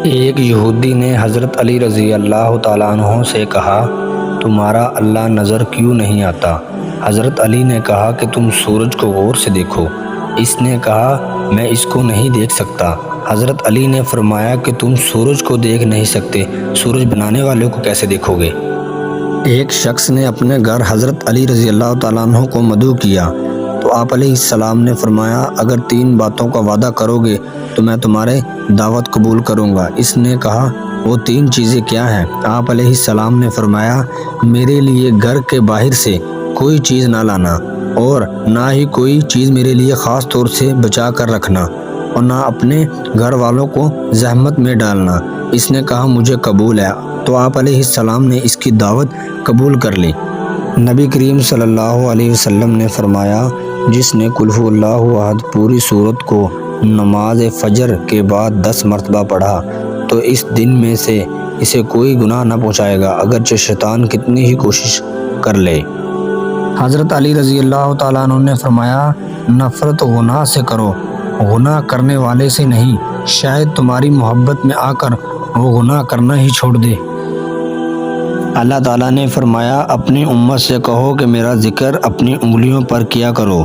ایک یہودی نے حضرت علی رضی اللہ تعالیٰ عنہ سے کہا، تمہارا اللہ نظر کیوں نہیں آتا؟ حضرت علی نے کہا کہ تم سورج کو غور سے دیکھو۔ اس نے کہا، میں اس کو نہیں دیکھ سکتا۔ حضرت علی نے فرمایا کہ تم سورج کو دیکھ نہیں سکتے، سورج بنانے والے کو کیسے دیکھو گے؟ ایک شخص نے اپنے گھر حضرت علی رضی اللہ تعالیٰ عنہ کو مدعو کیا تو آپ علیہ السلام نے فرمایا، اگر 3 باتوں کا وعدہ کرو گے تو میں تمہارے دعوت قبول کروں گا۔ اس نے کہا، وہ 3 چیزیں کیا ہیں؟ آپ علیہ السلام نے فرمایا، میرے لیے گھر کے باہر سے کوئی چیز نہ لانا، اور نہ ہی کوئی چیز میرے لیے خاص طور سے بچا کر رکھنا، اور نہ اپنے گھر والوں کو زحمت میں ڈالنا۔ اس نے کہا، مجھے قبول ہے۔ تو آپ علیہ السلام نے اس کی دعوت قبول کر لی۔ نبی کریم صلی اللہ علیہ وسلم نے فرمایا، جس نے قل ھو اللہ احد پوری سورت کو نماز فجر کے بعد 10 مرتبہ پڑھا تو اس دن میں سے اسے کوئی گناہ نہ پہنچائے گا، اگرچہ شیطان کتنی ہی کوشش کر لے۔ حضرت علی رضی اللہ تعالیٰ عنہ نے فرمایا، نفرت گناہ سے کرو، گناہ کرنے والے سے نہیں، شاید تمہاری محبت میں آ کر وہ گناہ کرنا ہی چھوڑ دے۔ اللہ تعالیٰ نے فرمایا، اپنی امت سے کہو کہ میرا ذکر اپنی انگلیوں پر کیا کرو۔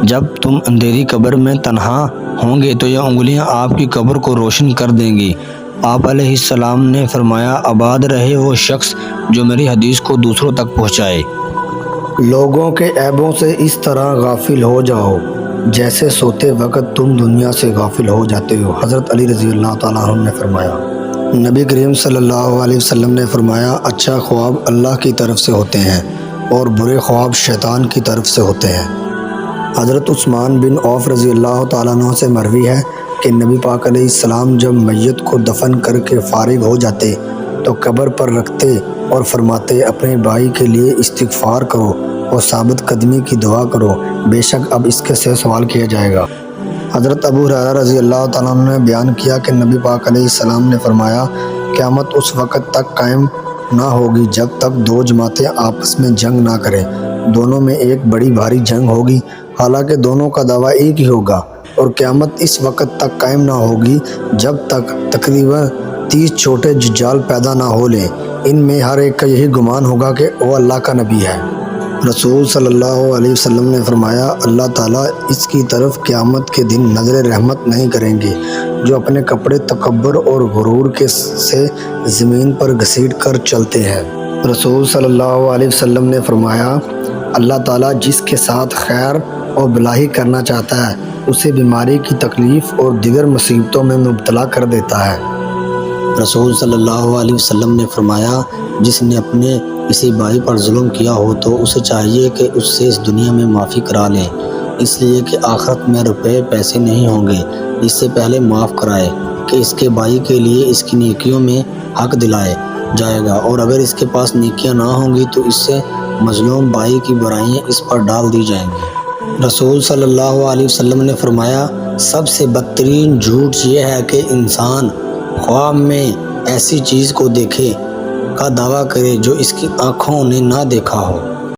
جب تم اندھیری قبر میں تنہا ہوں گے تو یہ انگلیاں آپ کی قبر کو روشن کر دیں گی۔ آپ علیہ السلام نے فرمایا، آباد رہے وہ شخص جو میری حدیث کو دوسروں تک پہنچائے۔ لوگوں کے عیبوں سے اس طرح غافل ہو جاؤ جیسے سوتے وقت تم دنیا سے غافل ہو جاتے ہو۔ حضرت علی رضی اللہ تعالیٰ عنہ نے فرمایا۔ نبی کریم صلی اللہ علیہ وسلم نے فرمایا، اچھا خواب اللہ کی طرف سے ہوتے ہیں اور برے خواب شیطان کی طرف سے ہوتے ہیں۔ حضرت عثمان بن عوف رضی اللہ تعالیٰ عنہ سے مروی ہے کہ نبی پاک علیہ السلام جب میت کو دفن کر کے فارغ ہو جاتے تو قبر پر رکھتے اور فرماتے، اپنے بھائی کے لیے استغفار کرو اور ثابت قدمی کی دعا کرو، بے شک اب اس کے سے سوال کیا جائے گا۔ حضرت ابو ہریرہ رضی اللہ تعالیٰ عنہ نے بیان کیا کہ نبی پاک علیہ السلام نے فرمایا، قیامت اس وقت تک قائم نہ ہوگی جب تک 2 جماعتیں آپس میں جنگ نہ کریں، دونوں میں ایک بڑی بھاری جنگ ہوگی، حالانکہ دونوں کا دعویٰ ایک ہی ہوگا، اور قیامت اس وقت تک قائم نہ ہوگی جب تک تقریباً 30 چھوٹے دجال پیدا نہ ہو لیں، ان میں ہر ایک کا یہی گمان ہوگا کہ وہ اللہ کا نبی ہے۔ رسول صلی اللہ علیہ وسلم نے فرمایا، اللہ تعالیٰ اس کی طرف قیامت کے دن نظر رحمت نہیں کریں گے جو اپنے کپڑے تکبر اور غرور سے زمین پر گھسیٹ کر چلتے ہیں۔ رسول صلی اللہ علیہ وسلم نے فرمایا، اللہ تعالیٰ جس کے ساتھ خیر اور بھلائی کرنا چاہتا ہے اسے بیماری کی تکلیف اور دیگر مصیبتوں میں مبتلا کر دیتا ہے۔ رسول صلی اللہ علیہ وسلم نے فرمایا، جس نے اپنے کسی بھائی پر ظلم کیا ہو تو اسے چاہیے کہ اس سے اس دنیا میں معافی کرا لے، اس لیے کہ آخرت میں روپے پیسے نہیں ہوں گے، اس سے پہلے معاف کرائے کہ اس کے بھائی کے لیے اس کی نیکیوں میں حق دلائے جائے گا، اور اگر اس کے پاس نیکیاں نہ ہوں گی تو اس سے مظلوم بھائی کی برائیاں اس پر ڈال دی جائیں گی۔ رسول صلی اللہ علیہ وسلم نے فرمایا، سب سے بدترین جھوٹ یہ ہے کہ انسان خواب میں ایسی چیز کو دیکھے کا دعویٰ کرے جو اس کی آنکھوں نے نہ دیکھا ہو۔